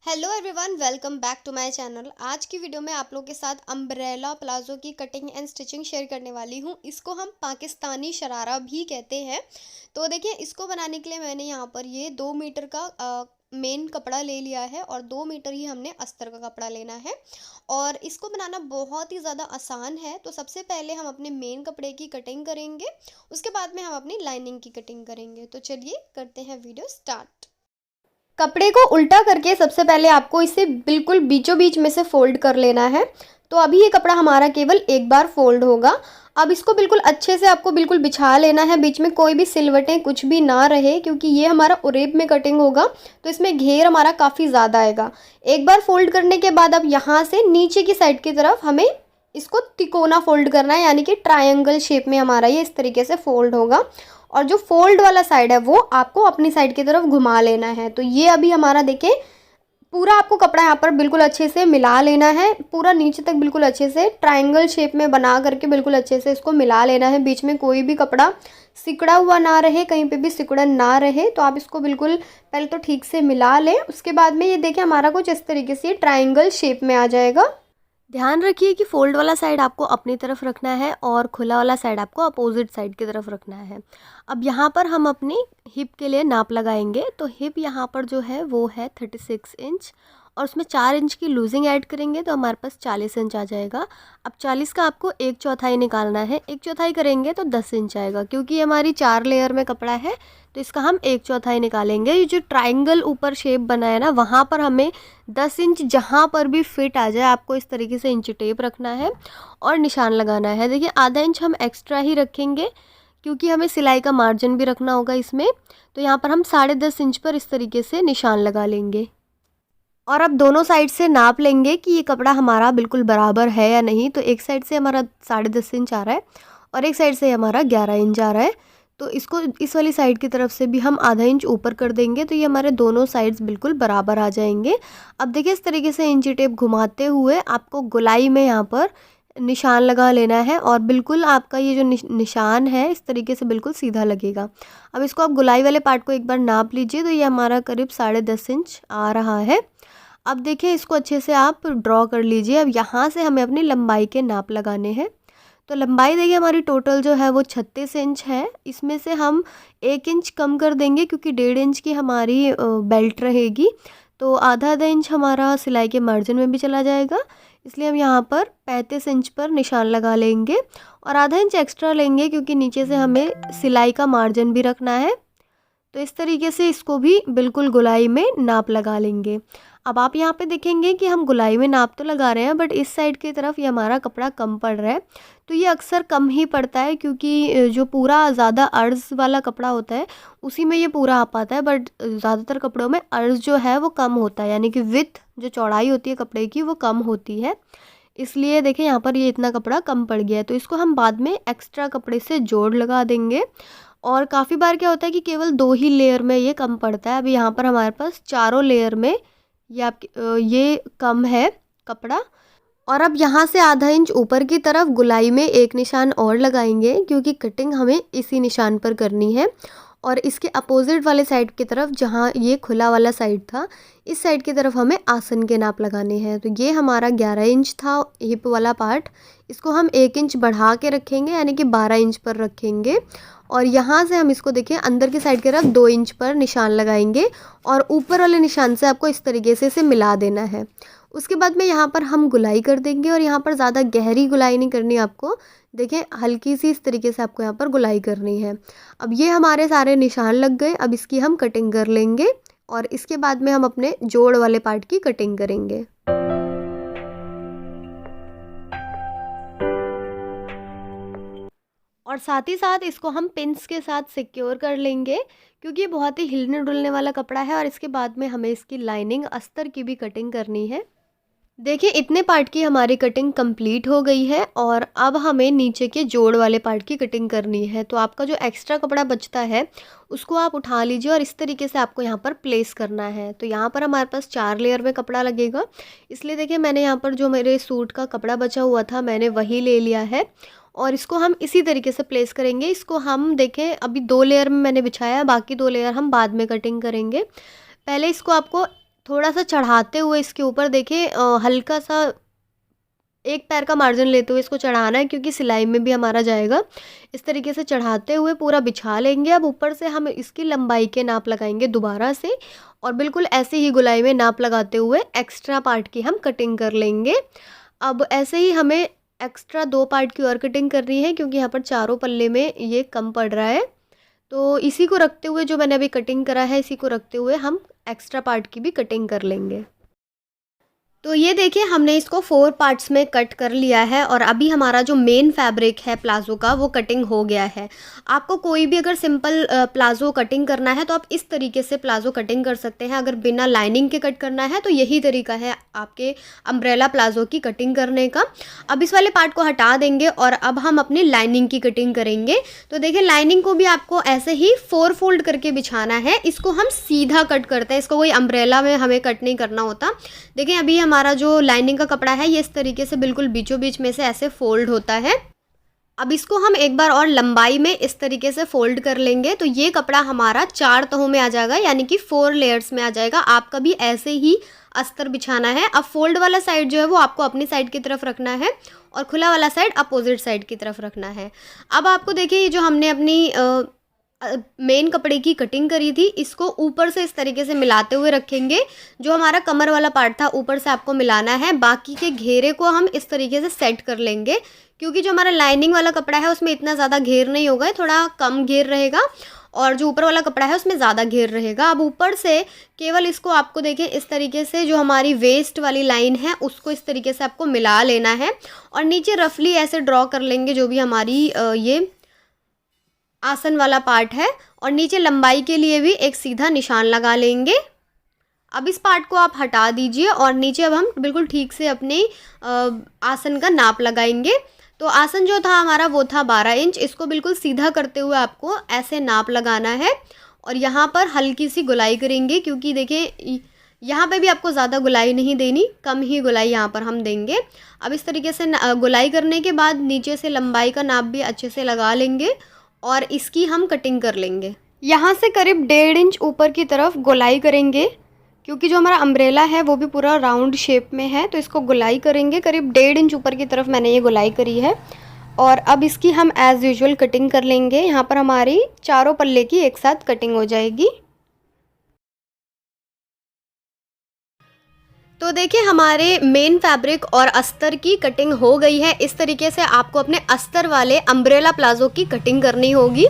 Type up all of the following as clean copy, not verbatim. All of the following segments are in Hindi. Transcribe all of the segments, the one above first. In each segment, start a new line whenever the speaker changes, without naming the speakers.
Hello everyone, welcome back to my channel. आज की वीडियो में आप लोगों के साथ अम्ब्रेला प्लाजो की कटिंग एंड स्टिचिंग शेयर करने वाली हूँ। इसको हम पाकिस्तानी शरारा भी कहते हैं। तो देखिए, इसको बनाने के लिए मैंने यहाँ पर ये 2 मीटर का मेन कपड़ा ले लिया है और 2 मीटर ही हमने अस्तर का कपड़ा लेना है। और इसको बनाना बहुत ही ज़्यादा आसान है। तो सबसे पहले हम अपने मेन कपड़े की कटिंग करेंगे, उसके बाद में हम अपनी लाइनिंग की कटिंग करेंगे। तो चलिए करते हैं वीडियो स्टार्ट। कपड़े को उल्टा करके सबसे पहले आपको इसे बिल्कुल बीचों बीच में से फोल्ड कर लेना है। तो अभी ये कपड़ा हमारा केवल एक बार फोल्ड होगा। अब इसको बिल्कुल अच्छे से आपको बिल्कुल बिछा लेना है, बीच में कोई भी सिलवटें कुछ भी ना रहे, क्योंकि ये हमारा उरेब में कटिंग होगा तो इसमें घेर हमारा काफ़ी ज़्यादा आएगा। एक बार फोल्ड करने के बाद अब यहाँ से नीचे की साइड की तरफ हमें इसको तिकोना फोल्ड करना है, यानी कि ट्रायंगल शेप में हमारा ये इस तरीके से फोल्ड होगा। और जो फोल्ड वाला साइड है वो आपको अपनी साइड की तरफ घुमा लेना है। तो ये अभी हमारा देखें, पूरा आपको कपड़ा यहाँ पर बिल्कुल अच्छे से मिला लेना है, पूरा नीचे तक बिल्कुल अच्छे से ट्रायंगल शेप में बना करके बिल्कुल अच्छे से इसको मिला लेना है। बीच में कोई भी कपड़ा सिकुड़ा हुआ ना रहे, कहीं पे भी सिकुड़न ना रहे। तो आप इसको बिल्कुल पहले तो ठीक से मिला लें। उसके बाद में ये देखिए हमारा कुछ इस तरीके से ट्रायंगल शेप में आ जाएगा। ध्यान रखिए कि फोल्ड वाला साइड आपको अपनी तरफ रखना है और खुला वाला साइड आपको अपोजिट साइड की तरफ रखना है। अब यहाँ पर हम अपनी हिप के लिए नाप लगाएंगे। तो हिप यहाँ पर जो है वो है 36 इंच और उसमें 4 इंच की लूजिंग ऐड करेंगे तो हमारे पास 40 इंच आ जाएगा। अब 40 का आपको 1/4 निकालना है, 1/4 करेंगे तो 10 इंच आएगा। क्योंकि हमारी 4 लेयर में कपड़ा है तो इसका हम 1/4 निकालेंगे। ये जो ट्रायंगल ऊपर शेप बना है ना, वहाँ पर हमें 10 इंच जहाँ पर भी फिट आ जाए आपको इस तरीके से इंच टेप रखना है और निशान लगाना है। देखिए आधा इंच हम एक्स्ट्रा ही रखेंगे क्योंकि हमें सिलाई का मार्जिन भी रखना होगा इसमें। तो यहाँ पर हम 10.5 इंच पर इस तरीके से निशान लगा लेंगे। और अब दोनों साइड से नाप लेंगे कि ये कपड़ा हमारा बिल्कुल बराबर है या नहीं। तो एक साइड से हमारा 10.5 इंच आ रहा है और एक साइड से हमारा 11 इंच आ रहा है। तो इसको इस वाली साइड की तरफ से भी हम आधा इंच ऊपर कर देंगे तो ये हमारे दोनों साइड्स बिल्कुल बराबर आ जाएंगे। अब देखिए इस तरीके से इंची टेप घुमाते हुए आपको गोलाई में यहाँ पर निशान लगा लेना है और बिल्कुल आपका ये जो निशान है इस तरीके से बिल्कुल सीधा लगेगा। अब इसको आप गोलाई वाले पार्ट को एक बार नाप लीजिए। तो ये हमारा करीब 10.5 इंच आ रहा है। अब देखिए इसको अच्छे से आप ड्रॉ कर लीजिए। अब यहाँ से हमें अपनी लंबाई के नाप लगाने हैं। तो लंबाई देखिए हमारी टोटल जो है वो 36 इंच है। इसमें से हम 1 इंच कम कर देंगे क्योंकि 1.5 इंच की हमारी बेल्ट रहेगी। तो आधा इंच हमारा सिलाई के मार्जिन में भी चला जाएगा, इसलिए हम यहाँ पर 35 इंच पर निशान लगा लेंगे और आधा इंच एक्स्ट्रा लेंगे क्योंकि नीचे से हमें सिलाई का मार्जिन भी रखना है। तो इस तरीके से इसको भी बिल्कुल गोलाई में नाप लगा लेंगे। अब आप यहाँ पे देखेंगे कि हम गोलाई में नाप तो लगा रहे हैं बट इस साइड की तरफ ये हमारा कपड़ा कम पड़ रहा है। तो ये अक्सर कम ही पड़ता है क्योंकि जो पूरा ज़्यादा अर्ज वाला कपड़ा होता है उसी में ये पूरा आ पाता है, बट ज़्यादातर कपड़ों में अर्ज जो है वो कम होता है, यानी कि विथ जो चौड़ाई होती है कपड़े की वो कम होती है। इसलिए देखें यहाँ पर ये इतना कपड़ा कम पड़ गया है। तो इसको हम बाद में एक्स्ट्रा कपड़े से जोड़ लगा देंगे। और काफ़ी बार क्या होता है कि केवल 2 ही लेयर में ये कम पड़ता है। अभी यहाँ पर हमारे पास चारों लेयर में ये कम है कपड़ा। और अब यहाँ से आधा इंच ऊपर की तरफ गोलाई में एक निशान और लगाएंगे क्योंकि कटिंग हमें इसी निशान पर करनी है। और इसके अपोजिट वाले साइड की तरफ जहाँ ये खुला वाला साइड था, इस साइड की तरफ हमें आसन के नाप लगाने हैं। तो ये हमारा 11 इंच था हिप वाला पार्ट, इसको हम 1 इंच बढ़ा के रखेंगे यानी कि 12 इंच पर रखेंगे। और यहाँ से हम इसको देखिए अंदर की साइड की तरफ 2 इंच पर निशान लगाएंगे और ऊपर वाले निशान से आपको इस तरीके से इसे मिला देना है। उसके बाद में यहाँ पर हम गुलाई कर देंगे और यहाँ पर ज़्यादा गहरी गुलाई नहीं करनी आपको, देखें हल्की सी इस तरीके से आपको यहाँ पर गुलाई करनी है। अब ये हमारे सारे निशान लग गए। अब इसकी हम कटिंग कर लेंगे और इसके बाद में हम अपने जोड़ वाले पार्ट की कटिंग करेंगे। और साथ ही साथ इसको हम पिन्स के साथ सिक्योर कर लेंगे क्योंकि ये बहुत ही हिलने डुलने वाला कपड़ा है। और इसके बाद में हमें इसकी लाइनिंग अस्तर की भी कटिंग करनी है। देखिए इतने पार्ट की हमारी कटिंग कंप्लीट हो गई है और अब हमें नीचे के जोड़ वाले पार्ट की कटिंग करनी है। तो आपका जो एक्स्ट्रा कपड़ा बचता है उसको आप उठा लीजिए और इस तरीके से आपको यहाँ पर प्लेस करना है। तो यहाँ पर हमारे पास 4 लेयर में कपड़ा लगेगा, इसलिए देखिए मैंने यहाँ पर जो मेरे सूट का कपड़ा बचा हुआ था मैंने वही ले लिया है और इसको हम इसी तरीके से प्लेस करेंगे। इसको हम देखें अभी 2 लेयर में मैंने बिछाया है, बाकी 2 लेयर हम बाद में कटिंग करेंगे। पहले इसको आपको थोड़ा सा चढ़ाते हुए इसके ऊपर देखिए हल्का सा एक पैर का मार्जिन लेते हुए इसको चढ़ाना है, क्योंकि सिलाई में भी हमारा जाएगा। इस तरीके से चढ़ाते हुए पूरा बिछा लेंगे। अब ऊपर से हम इसकी लंबाई के नाप लगाएंगे दोबारा से, और बिल्कुल ऐसे ही गोलाई में नाप लगाते हुए एक्स्ट्रा पार्ट की हम कटिंग कर लेंगे। अब ऐसे ही हमें एक्स्ट्रा 2 पार्ट की और कटिंग करनी है, क्योंकि यहाँ पर चारों पल्ले में ये कम पड़ रहा है। तो इसी को रखते हुए, जो मैंने अभी कटिंग करा है इसी को रखते हुए हम एक्स्ट्रा पार्ट की भी कटिंग कर लेंगे। तो ये देखिए हमने इसको 4 पार्ट्स में कट कर लिया है, और अभी हमारा जो मेन फैब्रिक है प्लाज़ो का वो कटिंग हो गया है। आपको कोई भी अगर सिंपल प्लाज़ो कटिंग करना है तो आप इस तरीके से प्लाज़ो कटिंग कर सकते हैं। अगर बिना लाइनिंग के कट करना है तो यही तरीका है आपके अम्ब्रेला प्लाज़ो की कटिंग करने का। अब इस वाले पार्ट को हटा देंगे और अब हम अपनी लाइनिंग की कटिंग करेंगे। तो देखिए लाइनिंग को भी आपको ऐसे ही 4 फोल्ड करके बिछाना है। इसको हम सीधा कट करते हैं, इसको कोई अम्ब्रेला में हमें कट नहीं करना होता। देखिए अभी हमारा जो लाइनिंग का कपड़ा है ये इस तरीके से बिल्कुल बीचों बीच में से ऐसे फोल्ड होता है। अब इसको हम एक बार और लंबाई में इस तरीके से फोल्ड कर लेंगे, तो ये कपड़ा हमारा 4 तहों में आ जाएगा, यानी कि 4 लेयर्स में आ जाएगा। आपका भी ऐसे ही अस्तर बिछाना है। अब फोल्ड वाला साइड जो है वो आपको अपनी साइड की तरफ रखना है, और खुला वाला साइड अपोजिट साइड की तरफ रखना है। अब आपको देखिए ये जो हमने अपनी मेन कपड़े की कटिंग करी थी, इसको ऊपर से इस तरीके से मिलाते हुए रखेंगे। जो हमारा कमर वाला पार्ट था ऊपर से आपको मिलाना है, बाकी के घेरे को हम इस तरीके से सेट कर लेंगे, क्योंकि जो हमारा लाइनिंग वाला कपड़ा है उसमें इतना ज़्यादा घेर नहीं होगा, थोड़ा कम घेर रहेगा, और जो ऊपर वाला कपड़ा है उसमें ज़्यादा घेर रहेगा। अब ऊपर से केवल इसको आपको देखिए इस तरीके से जो हमारी वेस्ट वाली लाइन है उसको इस तरीके से आपको मिला लेना है, और नीचे रफली ऐसे ड्रॉ कर लेंगे जो भी हमारी ये आसन वाला पार्ट है, और नीचे लंबाई के लिए भी एक सीधा निशान लगा लेंगे। अब इस पार्ट को आप हटा दीजिए, और नीचे अब हम बिल्कुल ठीक से अपने आसन का नाप लगाएंगे। तो आसन जो था हमारा वो था 12 इंच। इसको बिल्कुल सीधा करते हुए आपको ऐसे नाप लगाना है, और यहाँ पर हल्की सी गुलाई करेंगे, क्योंकि देखिए यहाँ पे भी आपको ज़्यादा गुलाई नहीं देनी, कम ही गुलाई यहाँ पर हम देंगे। अब इस तरीके से गुलाई करने के बाद नीचे से लंबाई का नाप भी अच्छे से लगा लेंगे, और इसकी हम कटिंग कर लेंगे। यहाँ से करीब 1.5 इंच ऊपर की तरफ गोलाई करेंगे, क्योंकि जो हमारा अम्ब्रेला है वो भी पूरा राउंड शेप में है, तो इसको गोलाई करेंगे। करीब 1.5 इंच ऊपर की तरफ मैंने ये गोलाई करी है, और अब इसकी हम एज़ यूजुअल कटिंग कर लेंगे। यहाँ पर हमारी चारों पल्ले की एक साथ कटिंग हो जाएगी। तो देखिए हमारे मेन फैब्रिक और अस्तर की कटिंग हो गई है। इस तरीके से आपको अपने अस्तर वाले अम्ब्रेला प्लाज़ो की कटिंग करनी होगी।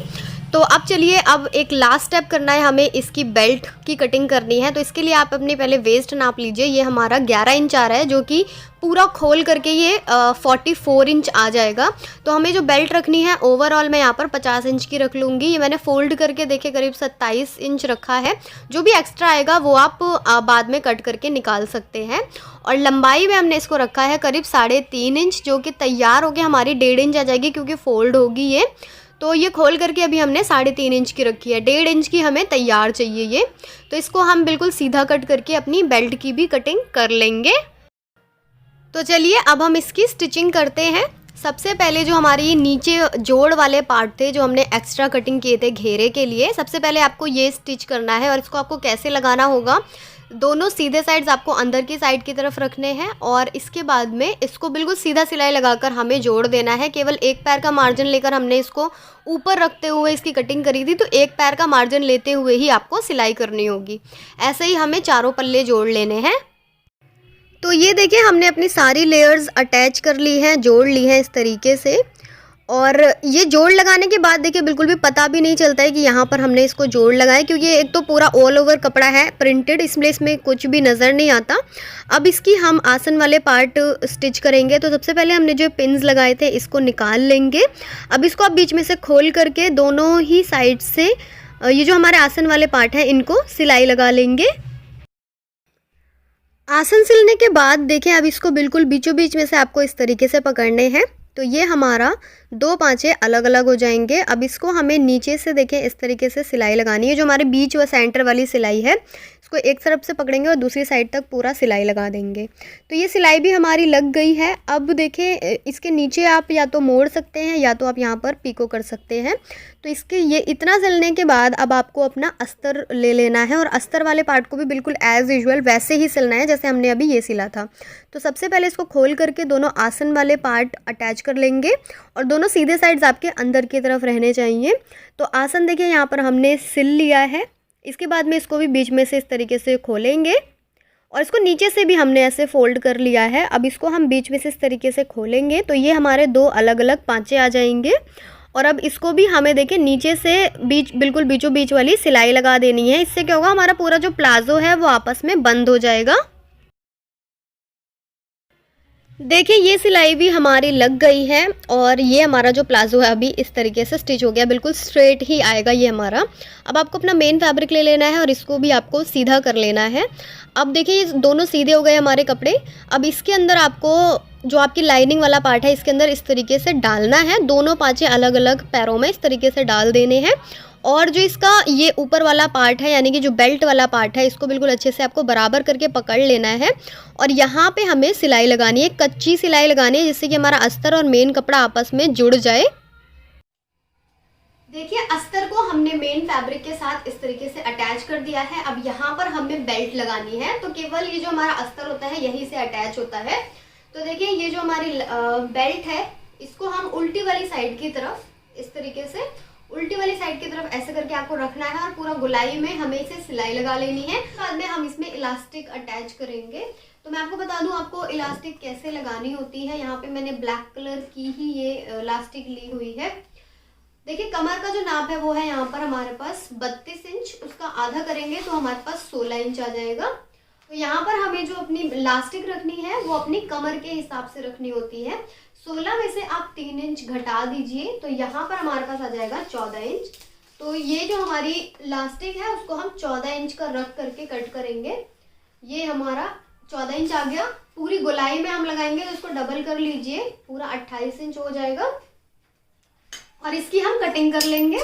तो अब चलिए, अब एक लास्ट स्टेप करना है, हमें इसकी बेल्ट की कटिंग करनी है। तो इसके लिए आप अपनी पहले वेस्ट नाप लीजिए। ये हमारा 11 इंच आ रहा है, जो कि पूरा खोल करके ये 44 इंच आ जाएगा। तो हमें जो बेल्ट रखनी है ओवरऑल मैं यहाँ पर 50 इंच की रख लूँगी। ये मैंने फोल्ड करके देखे करीब 27 इंच रखा है। जो भी एक्स्ट्रा आएगा वो आप बाद में कट करके निकाल सकते हैं। और लंबाई में हमने इसको रखा है करीब 3.5 इंच, जो कि तैयार होकर हमारी 1.5 इंच आ जाएगी, क्योंकि फोल्ड होगी ये। तो ये खोल करके अभी हमने 3.5 इंच की रखी है, 1.5 इंच की हमें तैयार चाहिए ये। तो इसको हम बिल्कुल सीधा कट करके अपनी बेल्ट की भी कटिंग कर लेंगे। तो चलिए अब हम इसकी स्टिचिंग करते हैं। सबसे पहले जो हमारी नीचे जोड़ वाले पार्ट थे, जो हमने एक्स्ट्रा कटिंग किए थे घेरे के लिए, सबसे पहले आपको ये स्टिच करना है। और इसको आपको कैसे लगाना होगा, दोनों सीधे साइड्स आपको अंदर की साइड की तरफ रखने हैं, और इसके बाद में इसको बिल्कुल सीधा सिलाई लगाकर हमें जोड़ देना है। केवल एक पैर का मार्जिन लेकर हमने इसको ऊपर रखते हुए इसकी कटिंग करी थी, तो एक पैर का मार्जिन लेते हुए ही आपको सिलाई करनी होगी। ऐसे ही हमें चारों पल्ले जोड़ लेने हैं। तो ये देखिए हमने अपनी सारी लेयर्स अटैच कर ली हैं, जोड़ ली हैं इस तरीके से। और ये जोड़ लगाने के बाद देखिए बिल्कुल भी पता भी नहीं चलता है कि यहाँ पर हमने इसको जोड़ लगाया, क्योंकि एक तो पूरा ऑल ओवर कपड़ा है प्रिंटेड, इसलिए इसमें कुछ भी नज़र नहीं आता। अब इसकी हम आसन वाले पार्ट स्टिच करेंगे। तो सबसे पहले हमने जो पिन्स लगाए थे इसको निकाल लेंगे। अब इसको आप बीच में से खोल करके दोनों ही साइड से ये जो हमारे आसन वाले पार्ट है इनको सिलाई लगा लेंगे। आसन सिलने के बाद देखिए अब इसको बिल्कुल बीचों बीच में से आपको इस तरीके से पकड़ने हैं। तो ये हमारा 2 पाँचे अलग अलग हो जाएंगे। अब इसको हमें नीचे से देखें इस तरीके से सिलाई लगानी है। जो हमारे बीच व सेंटर वाली सिलाई है इसको एक तरफ से पकड़ेंगे और दूसरी साइड तक पूरा सिलाई लगा देंगे। तो ये सिलाई भी हमारी लग गई है। अब देखें इसके नीचे आप या तो मोड़ सकते हैं या तो आप यहाँ पर पीको कर सकते हैं। तो इसके ये इतना सिलने के बाद अब आपको अपना अस्तर ले लेना है और अस्तर वाले पार्ट को भी बिल्कुल एज़ यूजुअल वैसे ही सिलना है जैसे हमने अभी ये सिला था। तो सबसे पहले इसको खोल करके दोनों आसन वाले पार्ट अटैच कर लेंगे और दोनों सीधे साइड्स आपके अंदर की तरफ रहने चाहिए। तो आसन देखिए यहाँ पर हमने सिल लिया है। इसके बाद में इसको भी बीच में से इस तरीके से खोलेंगे और इसको नीचे से भी हमने ऐसे फोल्ड कर लिया है। अब इसको हम बीच में से इस तरीके से खोलेंगे तो ये हमारे दो अलग अलग पाँचे आ जाएंगे। और अब इसको भी हमें देखिए नीचे से बिल्कुल बीचों बीच वाली सिलाई लगा देनी है। इससे क्या होगा, हमारा पूरा जो प्लाजो है वो आपस में बंद हो जाएगा। देखिए ये सिलाई भी हमारी लग गई है और ये हमारा जो प्लाजो है अभी इस तरीके से स्टिच हो गया, बिल्कुल स्ट्रेट ही आएगा ये हमारा। अब आपको अपना मेन फैब्रिक ले लेना है और इसको भी आपको सीधा कर लेना है। अब देखिए ये दोनों सीधे हो गए हमारे कपड़े। अब इसके अंदर आपको जो आपकी लाइनिंग वाला पार्ट है इसके अंदर इस तरीके से डालना है। दोनों पाँचे अलग अलग पैरों में इस तरीके से डाल देने हैं। और जो इसका ये ऊपर वाला पार्ट है यानी कि जो बेल्ट वाला पार्ट है इसको बिल्कुल अच्छे से आपको बराबर करके पकड़ लेना है और यहाँ पे हमें सिलाई लगानी है, कच्ची सिलाई लगानी है जिससे कि हमारा अस्तर और मेन कपड़ा आपस में जुड़ जाए। देखिए अस्तर को हमने मेन फैब्रिक के साथ इस तरीके से अटैच कर दिया है। अब यहाँ पर हमें बेल्ट लगानी है तो केवल ये जो हमारा अस्तर होता है यहीं से अटैच होता है। तो देखिए ये जो हमारी बेल्ट है इसको हम उल्टी वाली साइड की तरफ इस तरीके से उल्टी वाली साइड की तरफ ऐसे करके आपको रखना है और पूरा गोलाई में हमें इसे सिलाई लगा लेनी है। बाद में हम इसमें इलास्टिक अटैच करेंगे। तो मैं आपको बता दूं आपको इलास्टिक कैसे लगानी होती है। यहाँ पे मैंने ब्लैक कलर की ही ये इलास्टिक ली हुई है। देखिए कमर का जो नाप है वो है यहाँ पर हमारे पास 32 इंच, उसका आधा करेंगे तो हमारे पास 16 इंच आ जाएगा। तो यहाँ पर हमें जो अपनी इलास्टिक रखनी है वो अपनी कमर के हिसाब से रखनी होती है। 16 में से आप 3 इंच घटा दीजिए तो यहाँ पर हमारे पास आ जाएगा 14 इंच। तो ये जो हमारी इलास्टिक है उसको हम 14 इंच का रख करके कट करेंगे। ये हमारा 14 इंच आ गया। पूरी गोलाई में हम लगाएंगे तो इसको डबल कर लीजिए, पूरा 28 इंच हो जाएगा और इसकी हम कटिंग कर लेंगे।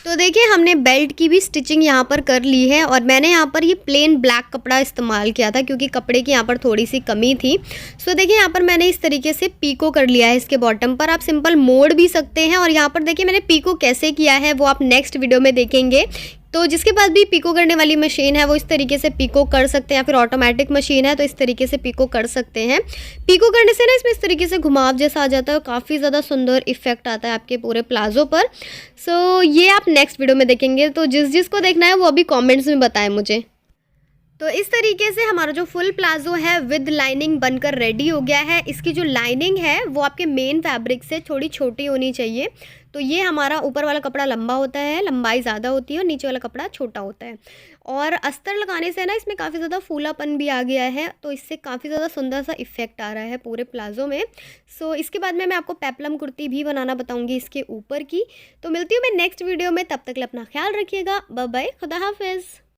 तो देखिए हमने बेल्ट की भी स्टिचिंग यहाँ पर कर ली है और मैंने यहाँ पर ये प्लेन ब्लैक कपड़ा इस्तेमाल किया था क्योंकि कपड़े की यहाँ पर थोड़ी सी कमी थी। सो देखिए यहाँ पर मैंने इस तरीके से पीको कर लिया है इसके बॉटम पर। आप सिंपल मोड़ भी सकते हैं और यहाँ पर देखिए मैंने पीको कैसे किया है वो आप नेक्स्ट वीडियो में देखेंगे। तो जिसके पास भी पीको करने वाली मशीन है वो इस तरीके से पीको कर सकते हैं या फिर ऑटोमेटिक मशीन है तो इस तरीके से पीको कर सकते हैं। पीको करने से ना इसमें इस तरीके से घुमाव जैसा आ जाता है और काफ़ी ज़्यादा सुंदर इफेक्ट आता है आपके पूरे प्लाजो पर। सो ये आप नेक्स्ट वीडियो में देखेंगे। तो जिसको देखना है वो अभी कॉमेंट्स में बताएं मुझे। तो इस तरीके से हमारा जो फुल प्लाजो है विद लाइनिंग बनकर रेडी हो गया है। इसकी जो लाइनिंग है वो आपके मेन फैब्रिक से थोड़ी छोटी होनी चाहिए। तो ये हमारा ऊपर वाला कपड़ा लंबा होता है, लंबाई ज़्यादा होती है और नीचे वाला कपड़ा छोटा होता है। और अस्तर लगाने से ना इसमें काफ़ी ज़्यादा फूलापन भी आ गया है तो इससे काफ़ी ज़्यादा सुंदर सा इफेक्ट आ रहा है पूरे प्लाजो में। सो इसके बाद में मैं आपको पेपलम कुर्ती भी बनाना बताऊँगी इसके ऊपर की। तो मिलती हूँ मैं नेक्स्ट वीडियो में, तब तक के लिए अपना ख्याल रखिएगा। बाय बाय, खुदा हाफिज़।